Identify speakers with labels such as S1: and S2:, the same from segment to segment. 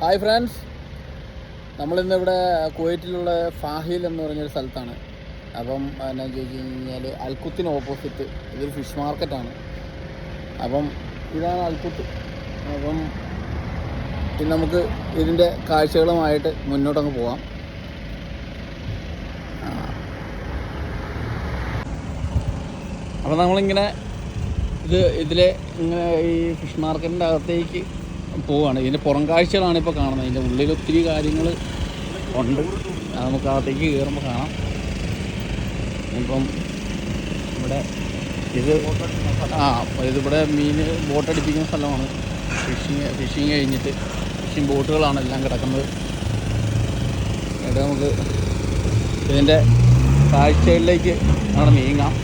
S1: Hi friends, നമ്മളിന്നിവിടെ കുവൈറ്റിലുള്ള ഫാഹിൽ എന്ന് പറഞ്ഞൊരു സ്ഥലത്താണ്. അപ്പം എന്നാന്ന് ചോദിച്ചു കഴിഞ്ഞാൽ അൽക്കുത്തിന് ഓപ്പോസിറ്റ് ഇതൊരു ഫിഷ് മാർക്കറ്റാണ്. അപ്പം ഇതാണ് അൽക്കുത്ത്. അപ്പം പിന്നെ നമുക്ക് ഇതിൻ്റെ കാഴ്ചകളുമായിട്ട് മുന്നോട്ടങ്ങ് പോകാം. അപ്പോൾ നമ്മളിങ്ങനെ ഇതിലെ ഇങ്ങനെ ഈ ഫിഷ് മാർക്കറ്റിൻ്റെ അകത്തേക്ക് പോവുകയാണ്. ഇതിൻ്റെ പുറം കാഴ്ചകളാണ് ഇപ്പോൾ കാണുന്നത്. ഇതിൻ്റെ ഉള്ളിൽ ഒത്തിരി കാര്യങ്ങൾ ഉണ്ട്, അത് നമുക്ക് അകത്തേക്ക് കയറുമ്പോൾ കാണാം. ഇപ്പം ഇവിടെ ഇതിവിടെ മീൻ ബോട്ടടിപ്പിക്കുന്ന സ്ഥലമാണ്. ഫിഷിങ് കഴിഞ്ഞിട്ട് ഫിഷിങ് ബോട്ടുകളാണ് എല്ലാം കിടക്കുന്നത്. ഇവിടെ നമുക്ക് ഇതിൻ്റെ കാഴ്ചകളിലേക്ക് അവിടെ നീങ്ങാം.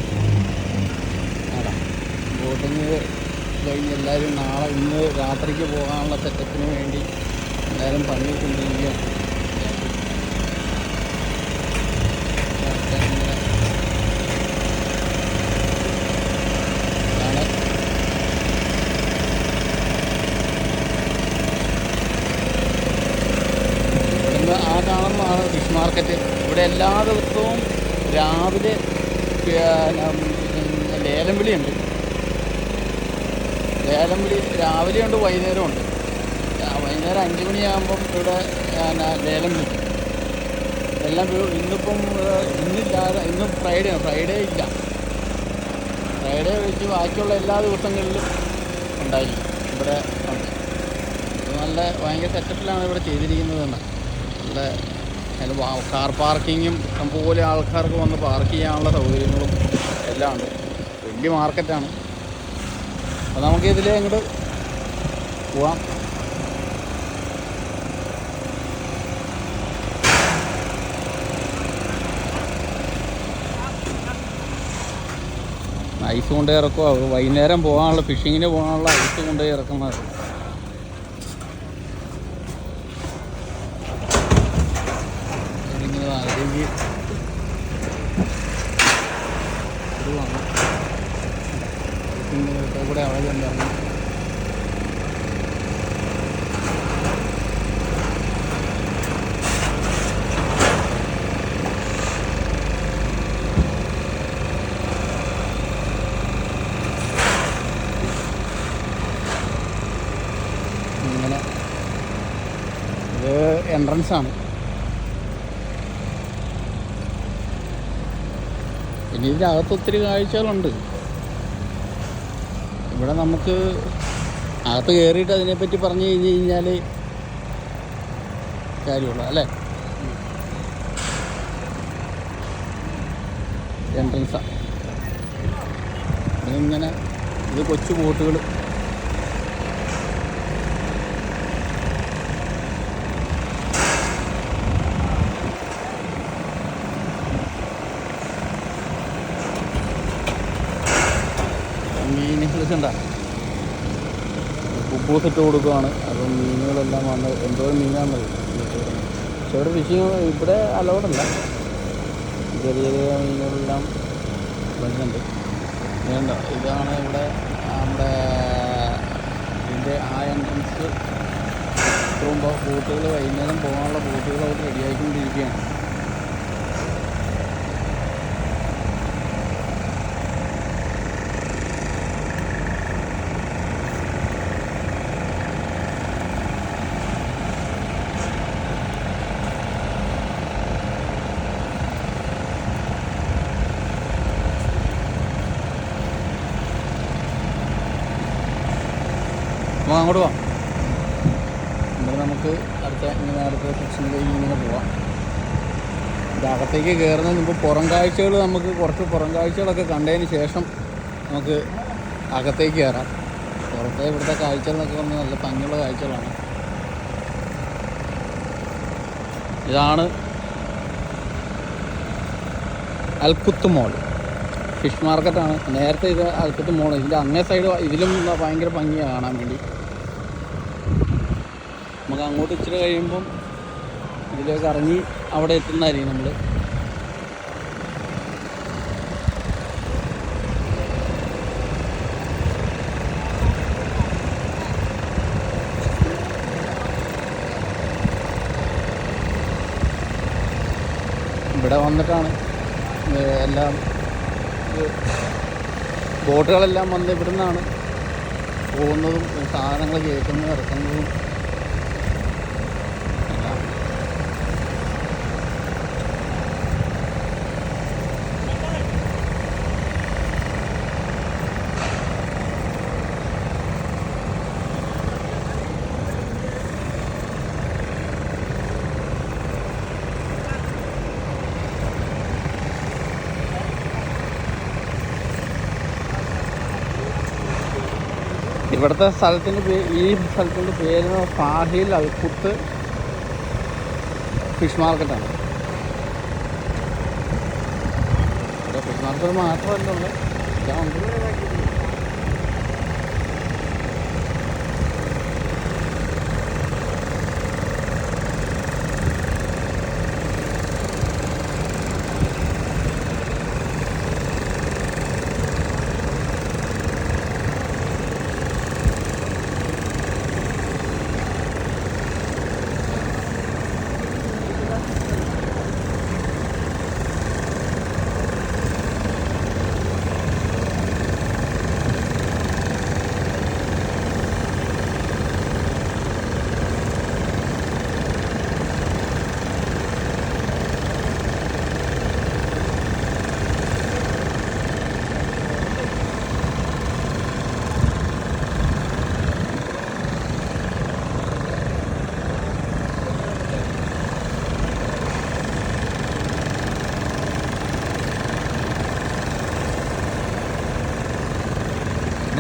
S1: ബോട്ടിങ് കഴിഞ്ഞ് എല്ലാവരും ഇന്ന് രാത്രിക്ക് പോകാനുള്ള സെറ്റപ്പിന് വേണ്ടി എല്ലാവരും പണിയെടുത്തുകൊണ്ടിരിക്കുകയാണ്. ഇവിടുന്ന് കാണുന്നതാണ് ഫിഷ് മാർക്കറ്റ്. ഇവിടെ എല്ലാ ദിവസവും രാവിലെ ലേലം വിളിയുണ്ട്. ലേലം വിളി രാവിലെ ഉണ്ട്, വൈകുന്നേരം ഉണ്ട്. വൈകുന്നേരം 5 മണിയാകുമ്പം ഇവിടെ ലേലം വിളിക്കും. എല്ലാം ഇന്നിപ്പം ഇന്ന് ഫ്രൈഡേ ഇല്ല. ഫ്രൈഡേ വിളിച്ച് ബാക്കിയുള്ള എല്ലാ ദിവസങ്ങളിലും ഉണ്ടായിരിക്കും. ഇവിടെ ഉണ്ട്. നല്ല ഭയങ്കര സെറ്റപ്പിലാണ് ഇവിടെ ചെയ്തിരിക്കുന്നത്. നല്ല കാർ പാർക്കിങ്ങും പോലെ ആൾക്കാർക്ക് വന്ന് പാർക്ക് ചെയ്യാനുള്ള സൗകര്യങ്ങളും എല്ലാം ഉണ്ട്. വലിയ മാർക്കറ്റാണ്. അപ്പോൾ നമുക്ക് ഇതിലേ അങ്ങോട്ട് പോവാം. ഐസ് കൊണ്ട് ഇറക്കുക. വൈകുന്നേരം പോകാനുള്ള ഫിഷിങ്ങിന് പോകാനുള്ള ഐസ് കൊണ്ട് ഇറക്കുന്നത്. ഇവിടെ അവിടെ ഉണ്ടായിരുന്നു. ഇങ്ങനെ ഇത് എൻട്രൻസ് ആണ്. പിന്നെ ഇതിൻ്റെ അകത്ത് ഒത്തിരി കാഴ്ചകളുണ്ട്. ഇവിടെ നമുക്ക് അകത്ത് കയറിയിട്ട് അതിനെപ്പറ്റി പറഞ്ഞു കഴിഞ്ഞ് കഴിഞ്ഞാൽ കാര്യമുള്ളൂ അല്ലേ. എൻട്രൻസാണ്. ഇതിങ്ങനെ ഇത് കൊച്ചു ബോട്ടുകൾ. മീനുകളുണ്ടാ കുപ്പൂസിട്ട് കൊടുക്കുകയാണ്. അപ്പം മീനുകളെല്ലാം വന്ന് എന്തോ മീനാണത്. പക്ഷെ ഇവിടെ ഫിഷിങ് ഇവിടെ അലൗഡല്ല. ചെറിയ ചെറിയ മീനുകളെല്ലാം വരുന്നുണ്ട്. ഇതാണ് ഇവിടെ നമ്മുടെ ഇതിൻ്റെ ആ എൻട്രൻസ്. ഇത്രയും ബോട്ടുകൾ വൈകുന്നേരം പോകാനുള്ള ബോട്ടുകൾ അവർ റെഡിയായിക്കൊണ്ടിരിക്കുകയാണ്. അപ്പോൾ അങ്ങോട്ട് പോവാം. എന്നിട്ട് നമുക്ക് അടുത്ത സെക്ഷനിലേക്ക് ഇങ്ങനെ പോവാം. അകത്തേക്ക് കയറുന്നതിന് മുമ്പ് പുറം കാഴ്ചകൾ നമുക്ക് കുറച്ച് പുറം കാഴ്ചകളൊക്കെ കണ്ടതിന് ശേഷം നമുക്ക് അകത്തേക്ക് കയറാം. പുറത്തെ ഇവിടുത്തെ കാഴ്ചകളെന്നൊക്കെ പറഞ്ഞാൽ നല്ല ഭംഗിയുള്ള കാഴ്ചകളാണ്. ഇതാണ് അൽക്കുത്ത് മോൾ ഫിഷ് മാർക്കറ്റാണ്. നേരത്തെ ഇത് അൽക്കുത്ത് മോൾ. ഇതിൻ്റെ അങ്ങേ സൈഡ് ഇതിലും ഭയങ്കര ഭംഗിയാണ് കാണാൻ വേണ്ടി. നമുക്ക് അങ്ങോട്ട് ഇച്ചിരി കഴിയുമ്പം ഇതിലേക്ക് ഇറങ്ങി അവിടെ എത്തുന്നതായിരിക്കും നമ്മൾ. ഇവിടെ വന്നിട്ടാണ് എല്ലാം ബോട്ടുകളെല്ലാം വന്ന് ഇവിടെ നിന്നാണ് പോകുന്നതും സാധനങ്ങൾ കയറ്റുന്നതും ഇറക്കുന്നതും. ഇവിടുത്തെ ഈ സ്ഥലത്തിൻ്റെ പേര് ഫാഹിൽ അൽഖുത്ത് ഫിഷ് മാർക്കറ്റാണ്. ഇവിടെ ഫിഷ് മാർക്കറ്റ് മാത്രമല്ല ഉള്ളത്, ഇതാണ്ട്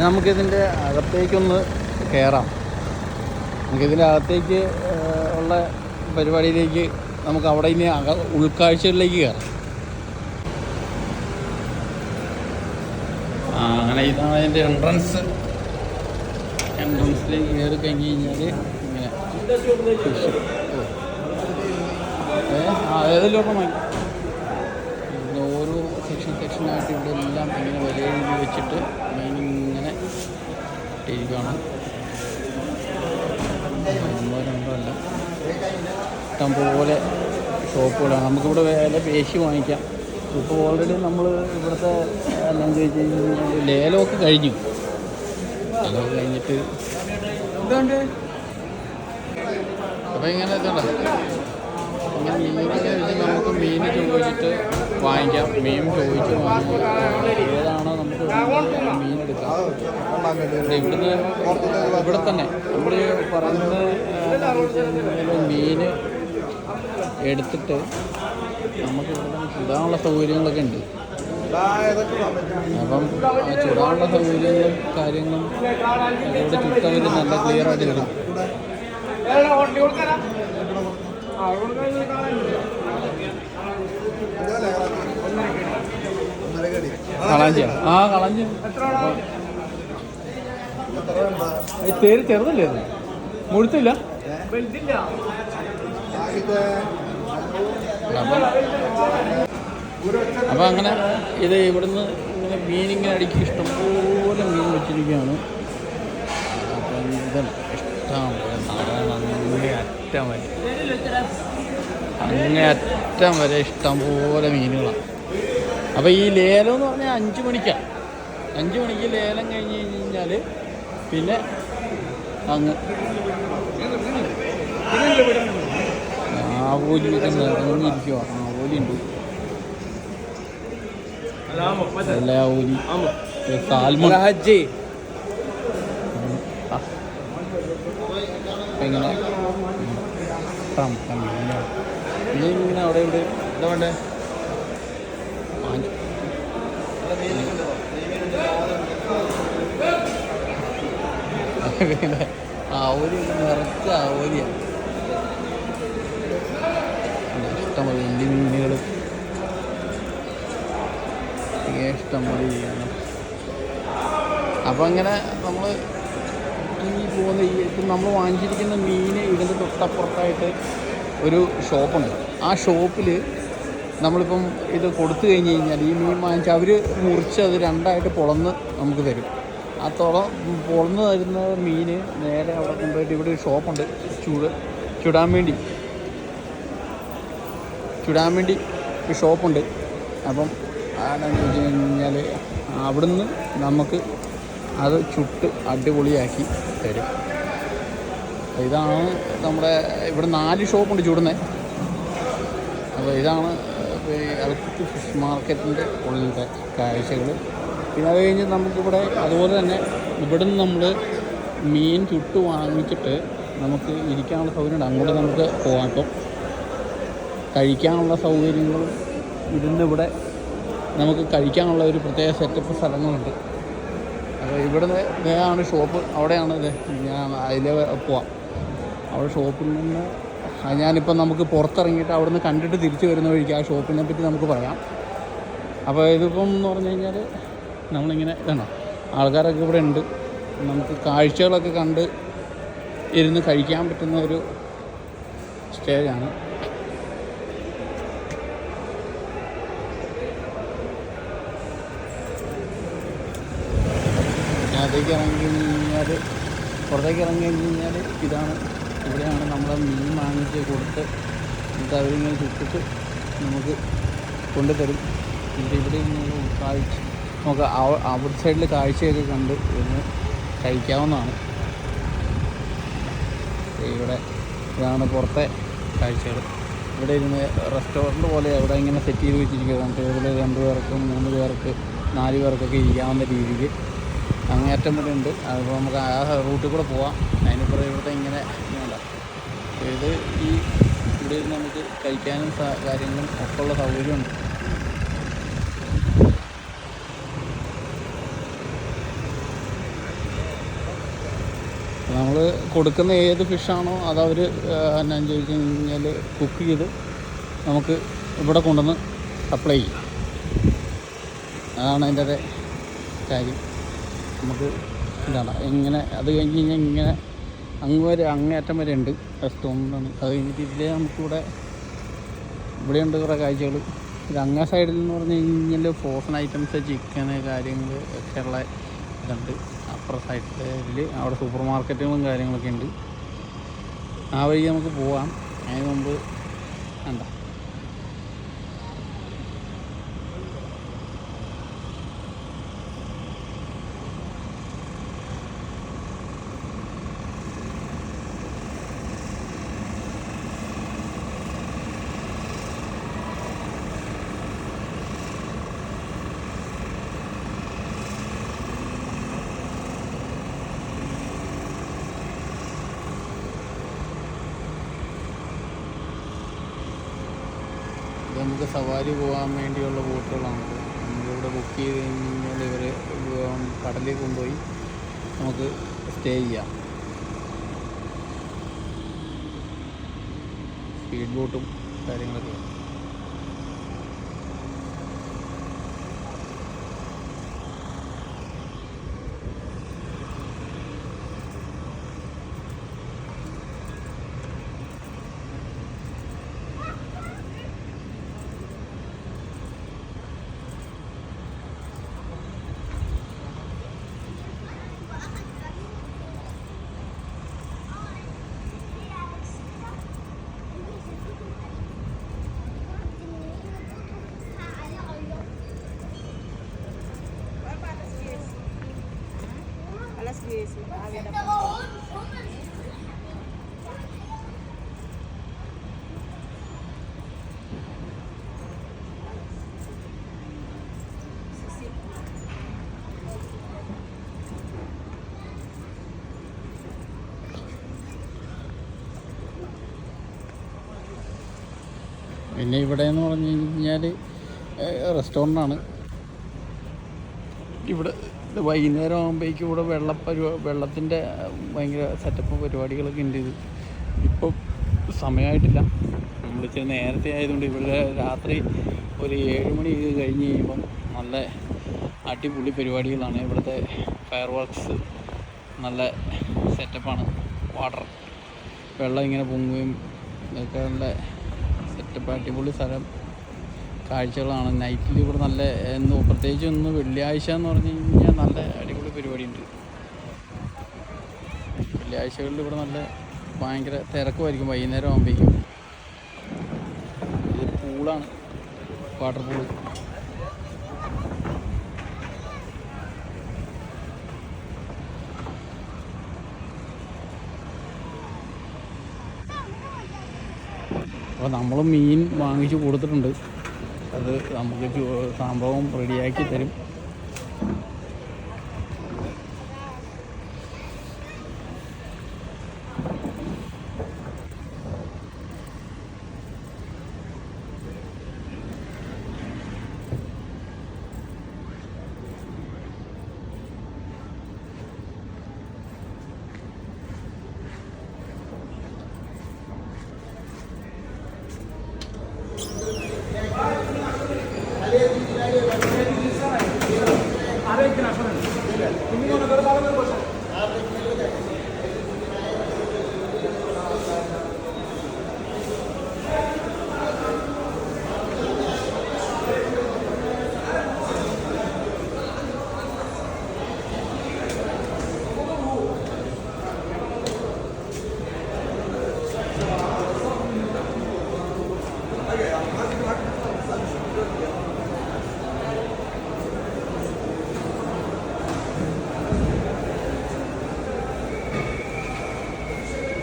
S1: നമുക്കിതിൻ്റെ അകത്തേക്കൊന്ന് കയറാം. നമുക്കിതിൻ്റെ അകത്തേക്ക് ഉള്ള പരിപാടിയിലേക്ക് നമുക്ക് അവിടെ ഇനി ഉൾക്കാഴ്ചകളിലേക്ക് കയറാം. അങ്ങനെ ഇതാണ് അതിൻ്റെ എൻട്രൻസിലേക്ക് കയറി കഴിഞ്ഞ് കഴിഞ്ഞാൽ ഇങ്ങനെ ഏതെല്ലാം മതി ഓരോ സെക്ഷനായിട്ട് ഇവിടെ എല്ലാം ഇങ്ങനെ വലിയ രീതിയിൽ വെച്ചിട്ട് മീനിങ്ങനെ ഇരിക്കുകയാണ്. ഒന്നോ രണ്ടോ അല്ല, ഇഷ്ടംപോലെ ഷോപ്പുകളാണ്. നമുക്കിവിടെ വില പേശി വാങ്ങിക്കാം. ഇപ്പോൾ ഓൾറെഡി നമ്മൾ ഇവിടുത്തെ എല്ലാം ചോദിച്ചു കഴിഞ്ഞാൽ ലേലമൊക്കെ കഴിഞ്ഞു. ലേലമൊക്കെ കഴിഞ്ഞിട്ട് അപ്പോൾ ഇങ്ങനെ ഇതുണ്ട്. ഇങ്ങനെ മീനൊക്കെ വെച്ച് നമുക്ക് മീൻ ചോദിച്ചിട്ട് വാങ്ങിക്കാം. മീൻ ചോദിച്ച് വാങ്ങി ഏതാണോ നമുക്ക് മീൻ എടുക്കാം. ഇവിടുന്ന് ഇവിടെ തന്നെ നമ്മൾ പറയുന്നത് മീൻ എടുത്തിട്ട് നമുക്ക് ഇവിടെ തന്നെ ചുടാനുള്ള സൗകര്യങ്ങളൊക്കെ ഉണ്ട്. അപ്പം ആ ചുടാനുള്ള സൗകര്യങ്ങളും കാര്യങ്ങളും ഇവിടെ ചുട്ടവർ നല്ല ക്ലിയർ ആയിട്ട് വരും. കളഞ്ച കളഞ്ഞ് തേര് ചെറുതല്ലേ അത്? മുഴുത്തില്ല. അപ്പം അങ്ങനെ ഇത് ഇവിടുന്ന് ഇങ്ങനെ മീനിങ്ങനെ അടിക്ക് ഇഷ്ടംപോലെ മീൻ വെച്ചിരിക്കുകയാണ്. അപ്പം ഇതല്ല അങ്ങേയറ്റം വരെ ഇഷ്ടംപോലെ മീനുകളാണ്. അപ്പോൾ ഈ ലേലം എന്ന് പറഞ്ഞാൽ 5 മണിക്കാണ്. 5 മണിക്ക് ലേലം കഴിഞ്ഞ് കഴിഞ്ഞാൽ പിന്നെ അങ്ങ് ആവോലിയൊക്കെ നിറഞ്ഞിരിക്കുക. ആവോലിയുണ്ട്, നല്ല ആവോലി, സാൽമൺ. ഇങ്ങനെ ഇങ്ങനെ അവിടെ ഇവിടെ എന്താ വേണ്ടേ ആവോലി നിറച്ച ആവോലിയാണ്. ഇഷ്ടംപോലെ വലിയ മീനുകൾ ഇഷ്ടംപോലെ ചെയ്യാണ്. അപ്പം അങ്ങനെ നമ്മൾ ഈ പോകുന്ന ഇപ്പം നമ്മൾ വാങ്ങിച്ചിരിക്കുന്ന മീൻ ഇതിൻ്റെ തൊട്ടപ്പുറത്തായിട്ട് ഒരു ഷോപ്പുണ്ട്. ആ ഷോപ്പിൽ നമ്മളിപ്പം ഇത് കൊടുത്തു കഴിഞ്ഞ് കഴിഞ്ഞാൽ ഈ മീൻ വാങ്ങിച്ച് അവർ മുറിച്ച് അത് രണ്ടായിട്ട് പൊളന്ന് നമുക്ക് തരും. ആ പൊളന്ന് തരുന്ന മീൻ നേരെ അവിടെ കൊണ്ടുപോയിട്ട് ഇവിടെ ഒരു ഷോപ്പുണ്ട് ചുടാൻ വേണ്ടി ഒരു ഷോപ്പുണ്ട്. അപ്പം അതെന്ന് വെച്ച് കഴിഞ്ഞാൽ അവിടുന്ന് നമുക്ക് അത് ചുട്ട് അടിപൊളിയാക്കി തരും. ഇതാണ് നമ്മുടെ ഇവിടെ 4 ഷോപ്പുണ്ട് ചുടുന്നത്. അപ്പോൾ ഇതാണ് അൽക്കുത്തി ഫിഷ് മാർക്കറ്റിൻ്റെ ഉള്ളിലത്തെ കാഴ്ചകൾ. പിന്നെ അത് കഴിഞ്ഞ് നമുക്കിവിടെ അതുപോലെ തന്നെ ഇവിടുന്ന് നമ്മൾ മീൻ ചുട്ട് വാങ്ങിച്ചിട്ട് നമുക്ക് ഇരിക്കാനുള്ള സൗകര്യമുണ്ട്. അങ്ങോട്ട് നമുക്ക് പോകാം. ഇപ്പം കഴിക്കാനുള്ള സൗകര്യങ്ങളും ഇവിടെ നമുക്ക് കഴിക്കാനുള്ള ഒരു പ്രത്യേക സെറ്റപ്പ് സ്ഥലങ്ങളുണ്ട്. അപ്പോൾ ഇവിടുന്ന് ഇതാണ് ഷോപ്പ്. അവിടെയാണ് ഇത്. ഞാൻ അതിൽ പോവാം. അവിടെ ഷോപ്പിൽ നിന്ന് ഞാനിപ്പം നമുക്ക് പുറത്തിറങ്ങിയിട്ട് അവിടെ നിന്ന് കണ്ടിട്ട് തിരിച്ച് വരുന്ന വഴിക്ക് ആ ഷോപ്പിനെ പറ്റി നമുക്ക് പറയാം. അപ്പോൾ ഇതിപ്പം എന്ന് പറഞ്ഞു കഴിഞ്ഞാൽ നമ്മളിങ്ങനെ ഇതാണ്, ആൾക്കാരൊക്കെ ഇവിടെ ഉണ്ട്. നമുക്ക് കാഴ്ചകളൊക്കെ കണ്ട് ഇരുന്ന് കഴിക്കാൻ പറ്റുന്ന ഒരു സ്റ്റേജാണ്. പുറത്തേക്ക് ഇറങ്ങി കഴിഞ്ഞാൽ ഇതാണ്, ഇവിടെയാണ് നമ്മൾ മീൻ വാങ്ങിച്ച് കൊടുത്ത് എന്നിട്ട് അവരിങ്ങനെ ചുട്ടിട്ട് നമുക്ക് കൊണ്ടുതരും. എന്നിട്ട് ഇവിടെ കാഴ്ച നമുക്ക് ഔട്ട് സൈഡിൽ കാഴ്ചയൊക്കെ കണ്ട് ഇരുന്ന് കഴിക്കാവുന്നതാണ്. ഇതാണ് പുറത്തെ കാഴ്ചകൾ. ഇവിടെ ഇരുന്ന് റെസ്റ്റോറൻറ്റ് പോലെ അവിടെ ഇങ്ങനെ സെറ്റ് ചെയ്ത് വെച്ചിരിക്കുകയാണ്. ടേബിൾ 2 പേർക്കും 3 പേർക്ക് 4 പേർക്കൊക്കെ ഇരിക്കാവുന്ന രീതിക്ക് അങ്ങേറ്റം വരെ ഉണ്ട്. അതിപ്പോൾ നമുക്ക് ആ റൂട്ടിൽ കൂടെ പോവാം. അതിനിപ്പോൾ ഇവിടുത്തെ ഇങ്ങനെ ഇത് ഇവിടെ ഇരുന്ന് നമുക്ക് കഴിക്കാനും കാര്യങ്ങളും ഒക്കെ ഉള്ള സൗകര്യമുണ്ട്. നമ്മൾ കൊടുക്കുന്ന ഏത് ഫിഷാണോ അതവർ എന്നാന്ന് ചോദിച്ചു കഴിഞ്ഞാൽ കുക്ക് ചെയ്ത് നമുക്ക് ഇവിടെ കൊണ്ടുവന്ന് സപ്ലൈ ചെയ്യും. അതാണ് അതിൻ്റെ കാര്യം. നമുക്ക് എന്താണ് ഇങ്ങനെ അത് കഴിഞ്ഞ് കഴിഞ്ഞാൽ ഇങ്ങനെ അങ്ങേയറ്റം വരെ ഉണ്ട് റെസ്റ്റോറൻ്റാണ്. അത് കഴിഞ്ഞിട്ട് ഇതിലേ നമുക്കിവിടെ ഇവിടെയുണ്ട് കുറേ കാഴ്ചകൾ. ഇത് അങ്ങേ സൈഡിൽ എന്ന് പറഞ്ഞു കഴിഞ്ഞാൽ ഫ്രോസൺ ഐറ്റംസ്, ചിക്കന് കാര്യങ്ങൾ ഒക്കെ ഉള്ള ഇതുണ്ട്. അപ്പുറ സൈഡിൽ അവിടെ സൂപ്പർ മാർക്കറ്റുകളും കാര്യങ്ങളൊക്കെ ഉണ്ട്. ആ വഴി നമുക്ക് പോവാം. അതിന് മുമ്പ് എന്താ നമുക്ക് സവാരി പോകാൻ വേണ്ടിയുള്ള ബോട്ടുകളാണ്. നമ്മളിവിടെ ബുക്ക് ചെയ്ത് കഴിഞ്ഞാൽ ഇവർ കടലിൽ കൊണ്ടുപോയി നമുക്ക് സ്റ്റേ ചെയ്യാം. സ്പീഡ് ബോട്ടും കാര്യങ്ങളൊക്കെ. പിന്നെ ഇവിടെ എന്ന് പറഞ്ഞു കഴിഞ്ഞാൽ റെസ്റ്റോറൻ്റാണ്. ഇവിടെ വൈകുന്നേരം ആകുമ്പോഴേക്കും ഇവിടെ വെള്ളത്തിൻ്റെ ഭയങ്കര സെറ്റപ്പ് പരിപാടികളൊക്കെ ഉണ്ട്. ഇപ്പം സമയമായിട്ടില്ല, നമ്മൾ ഇച്ചിരി നേരത്തെ ആയതുകൊണ്ട് ഇവിടെ രാത്രി ഒരു 7 മണി കഴിഞ്ഞ് കഴിയുമ്പം നല്ല അടിപൊളി പരിപാടികളാണ്. ഇവിടുത്തെ ഫയർ വർക്ക്സ് നല്ല സെറ്റപ്പാണ്. വെള്ളം ഇങ്ങനെ പൊങ്ങുകയും ഇതൊക്കെ നല്ല സെറ്റപ്പ് അടിപൊളി സ്ഥലം കാഴ്ചകളാണ്. നൈറ്റിൽ ഇവിടെ നല്ല പ്രത്യേകിച്ച് ഒന്ന് വെള്ളിയാഴ്ച എന്ന് പറഞ്ഞു കഴിഞ്ഞാൽ നല്ല അടിപൊളി പരിപാടിയുണ്ട്. വെള്ളിയാഴ്ചകളിൽ ഇവിടെ നല്ല ഭയങ്കര തിരക്കുമായിരിക്കും വൈകുന്നേരം ആകുമ്പോഴേക്കും. ഇത് പൂളാണ്. Water pool. അപ്പോൾ നമ്മൾ മീൻ വാങ്ങിച്ച് കൊടുത്തിട്ടുണ്ട്. അത് നമുക്ക് സംഭവം റെഡിയാക്കി തരും.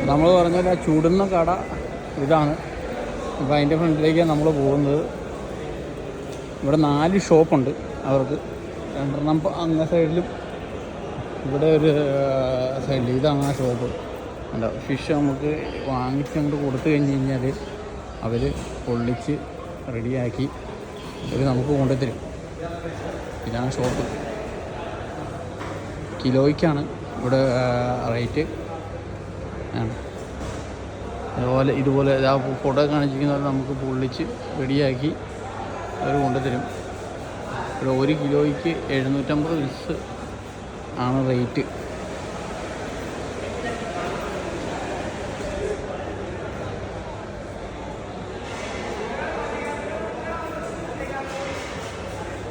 S1: നമ്മൾ പറഞ്ഞ ചൂടുന്ന കട ഇതാണ്. അപ്പോൾ അതിൻ്റെ ഫ്രണ്ടിലേക്കാണ് നമ്മൾ പോകുന്നത്. ഇവിടെ 4 ഷോപ്പുണ്ട് അവർക്ക്. 2 അങ്ങ സൈഡിലും ഇവിടെ ഒരു സൈഡിൽ. ഇതാണ് ആ ഷോപ്പ്. അല്ല, ഫിഷ് നമുക്ക് വാങ്ങിച്ച് അങ്ങോട്ട് കൊടുത്തു കഴിഞ്ഞ് കഴിഞ്ഞാൽ അവർ പൊള്ളിച്ച് റെഡിയാക്കി അവർ നമുക്ക് കൊണ്ടുതരും. ഇതാണ് ഷോപ്പ്. കിലോയ്ക്കാണ് ഇവിടെ റേറ്റ്. ഇതുപോലെ ഫോട്ടോ കാണിച്ചിരിക്കുന്ന പോലെ നമുക്ക് പൊള്ളിച്ച് റെഡിയാക്കി അവർ കൊണ്ടുതരും. ഇവിടെ 1 കിലോയ്ക്ക് 750 ഫിഷ് ആണ് റേറ്റ്.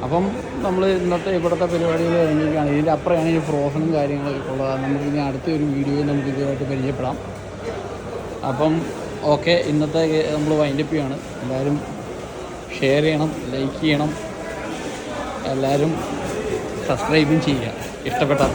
S1: അപ്പം നമ്മൾ ഇന്നത്തെ ഇവിടുത്തെ പരിപാടികൾ കഴിഞ്ഞിരിക്കുകയാണ്. ഇതിൻ്റെ അപ്പുറമാണ് ഈ ഫ്രോസണും കാര്യങ്ങളൊക്കെ ഉള്ളത്. നമുക്കിനി അടുത്തൊരു വീഡിയോയിൽ നമുക്ക് ഇതുമായിട്ട് പരിചയപ്പെടാം. അപ്പം ഓക്കെ, ഇന്നത്തെ നമ്മൾ വൈൻഡപ്പ് ചെയ്യാണ്. എല്ലാവരും ഷെയർ ചെയ്യണം, ലൈക്ക് ചെയ്യണം, എല്ലാവരും സബ്സ്ക്രൈബും ചെയ്യുക ഇഷ്ടപ്പെട്ടാൽ.